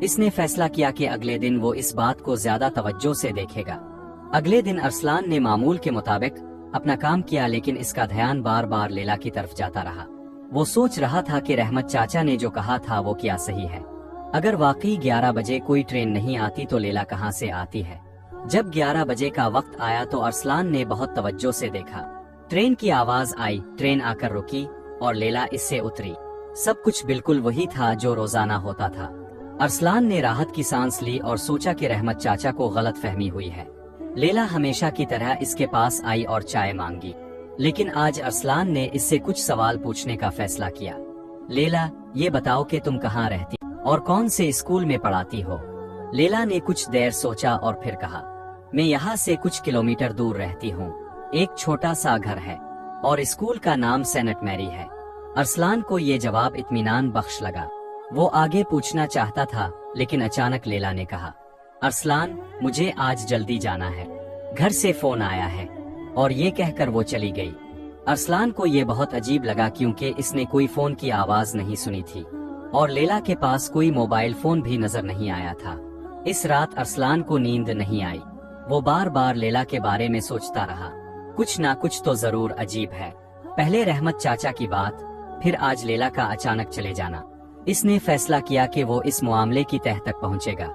اس نے فیصلہ کیا کہ اگلے دن وہ اس بات کو زیادہ توجہ سے دیکھے گا۔ اگلے دن ارسلان نے معمول کے مطابق اپنا کام کیا، لیکن اس کا دھیان بار بار لیلا کی طرف جاتا رہا۔ وہ سوچ رہا تھا کہ رحمت چاچا نے جو کہا تھا وہ کیا صحیح ہے؟ اگر واقعی 11 بجے کوئی ٹرین نہیں آتی تو لیلا کہاں سے آتی ہے؟ جب 11 بجے کا وقت آیا تو ارسلان نے بہت توجہ سے دیکھا۔ ٹرین کی آواز آئی، ٹرین آ کر رکی اور لیلا اس سے اتری۔ سب کچھ بالکل وہی تھا جو روزانہ ہوتا تھا۔ ارسلان نے راحت کی سانس لی اور سوچا کہ رحمت چاچا کو غلط فہمی ہوئی ہے۔ لیلا ہمیشہ کی طرح اس کے پاس آئی اور چائے مانگی، لیکن آج ارسلان نے اس سے کچھ سوال پوچھنے کا فیصلہ کیا۔ لیلا، یہ بتاؤ کہ تم کہاں رہتی اور کون سے اسکول میں پڑھاتی ہو؟ لیلا نے کچھ دیر سوچا اور پھر کہا، میں یہاں سے کچھ کلومیٹر دور رہتی ہوں، ایک چھوٹا سا گھر ہے اور اسکول کا نام سینٹ میری ہے۔ ارسلان کو یہ جواب اطمینان بخش لگا۔ وہ آگے پوچھنا چاہتا تھا، لیکن اچانک لیلا نے کہا، ارسلان، مجھے آج جلدی جانا ہے، گھر سے فون آیا ہے، اور یہ کہہ کر وہ چلی گئی۔ ارسلان کو یہ بہت عجیب لگا کیونکہ اس نے کوئی فون کی آواز نہیں سنی تھی اور لیلا کے پاس کوئی موبائل فون بھی نظر نہیں آیا تھا۔ اس رات ارسلان کو نیند نہیں آئی۔ وہ بار بار لیلا کے بارے میں سوچتا رہا، کچھ نہ کچھ تو ضرور عجیب ہے۔ پہلے رحمت چاچا کی بات، پھر آج لیلا کا اچانک چلے جانا۔ اس نے فیصلہ کیا کہ وہ اس معاملے کی تہہ تک پہنچے گا۔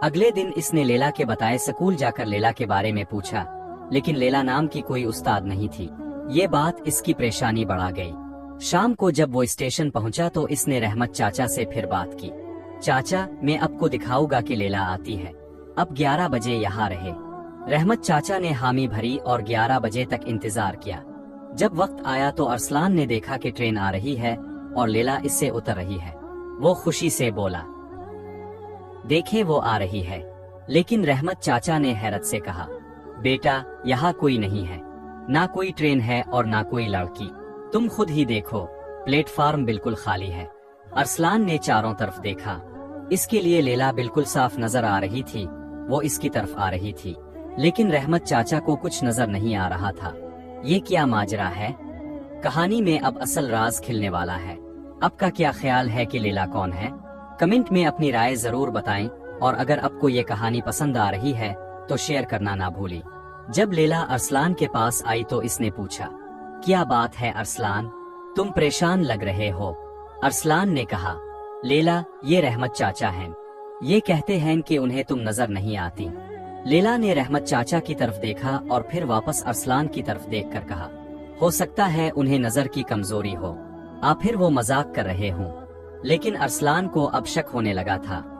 اگلے دن اس نے لیلا کے بتائے سکول جا کر لیلا کے بارے میں پوچھا، لیکن لیلا نام کی کوئی استاد نہیں تھی۔ یہ بات اس کی پریشانی بڑھا گئی۔ شام کو جب وہ اسٹیشن پہنچا تو اس نے رحمت چاچا سے پھر بات کی۔ چاچا، میں اب کو دکھاؤں گا کہ لیلا آتی ہے، اب 11 بجے یہاں رہے۔ رحمت چاچا نے حامی بھری اور 11 بجے تک انتظار کیا۔ جب وقت آیا تو ارسلان نے دیکھا کہ ٹرین آ رہی ہے اور لیلا اس سے اتر رہی ہے۔ وہ خوشی سے بولا، دیکھیں وہ آ رہی ہے۔ لیکن رحمت چاچا نے حیرت سے کہا، بیٹا، یہاں کوئی نہیں ہے، نہ کوئی ٹرین ہے اور نہ کوئی لڑکی، تم خود ہی دیکھو، پلیٹ فارم بالکل خالی ہے۔ ارسلان نے چاروں طرف دیکھا، اس کے لیے لیلا بالکل صاف نظر آ رہی تھی، وہ اس کی طرف آ رہی تھی، لیکن رحمت چاچا کو کچھ نظر نہیں آ رہا تھا۔ یہ کیا ماجرا ہے؟ کہانی میں اب اصل راز کھلنے والا ہے۔ آپ کا کیا خیال ہے کہ لیلا کون ہے؟ کمنٹ میں اپنی رائے ضرور بتائیں، اور اگر آپ کو یہ کہانی پسند آ رہی ہے تو شیئر کرنا نہ بھولیں۔ جب لیلا ارسلان کے پاس آئی تو اس نے پوچھا، کیا بات ہے ارسلان، تم پریشان لگ رہے ہو؟ ارسلان نے کہا، لیلا، یہ رحمت چاچا ہیں، یہ کہتے ہیں کہ انہیں تم نظر نہیں آتی۔ لیلا نے رحمت چاچا کی طرف دیکھا اور پھر واپس ارسلان کی طرف دیکھ کر کہا، ہو سکتا ہے انہیں نظر کی کمزوری ہو، پھر وہ مذاق کر رہے ہوں۔ لیکن ارسلان کو اب شک ہونے لگا تھا۔